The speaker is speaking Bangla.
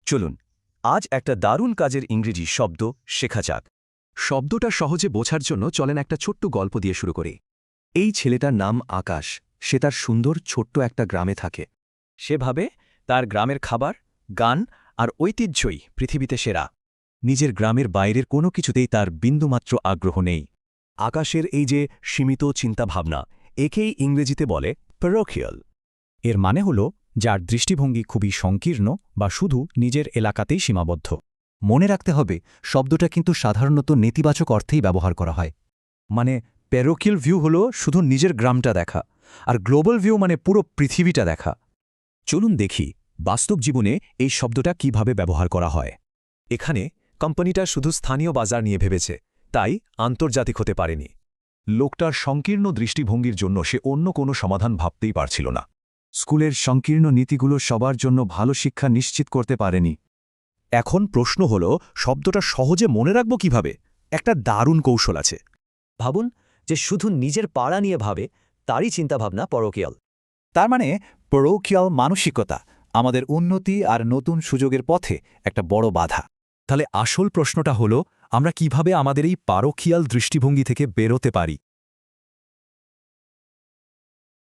চলুন আজ একটা দারুণ কাজের ইংরেজি শব্দ শেখা যাক। শব্দটা সহজে বোঝার জন্য চলেন একটা ছোট্ট গল্প দিয়ে শুরু করি। এই ছেলেটার নাম আকাশ। সে তার সুন্দর ছোট্ট একটা গ্রামে থাকে। সে ভাবে তার গ্রামের খাবার, গান আর ঐতিহ্যই পৃথিবীতে সেরা। নিজের গ্রামের বাইরের কোনো কিছুতেই তার বিন্দুমাত্র আগ্রহ নেই। আকাশের এই যে সীমিত চিন্তাভাবনা, একেই ইংরেজিতে বলে প্যারোকিয়াল। এর মানে হল যার দৃষ্টিভঙ্গি খুবই সংকীর্ণ বা শুধু নিজের এলাকাতেই সীমাবদ্ধ। মনে রাখতে হবে, শব্দটা কিন্তু সাধারণত নেতিবাচক অর্থেই ব্যবহার করা হয়। মানে প্যারোকিয়াল ভিউ হল শুধু নিজের গ্রামটা দেখা, আর গ্লোবাল ভিউ মানে পুরো পৃথিবীটা দেখা। চলুন দেখি বাস্তব জীবনে এই শব্দটা কিভাবে ব্যবহার করা হয়। এখানে কোম্পানিটা শুধু স্থানীয় বাজার নিয়ে ভেবেছে, তাই আন্তর্জাতিক হতে পারেনি। লোকটার সংকীর্ণ দৃষ্টিভঙ্গির জন্য সে অন্য কোনো সমাধান ভাবতেই পারছিল না। স্কুলের সংকীর্ণ নীতিগুলো সবার জন্য ভালো শিক্ষা নিশ্চিত করতে পারেনি। এখন প্রশ্ন হল, শব্দটা সহজে মনে রাখব কিভাবে? একটা দারুণ কৌশল আছে। ভাবুন, যে শুধু নিজের পাড়া নিয়ে ভাবে তারই চিন্তাভাবনা পরকীয়াল। তার মানে প্যারোকিয়াল মানসিকতা আমাদের উন্নতি আর নতুন সুযোগের পথে একটা বড় বাধা। তাহলে আসল প্রশ্নটা হলো, আমরা কিভাবে আমাদের এই প্যারোকিয়াল দৃষ্টিভঙ্গি থেকে বেরোতে পারি?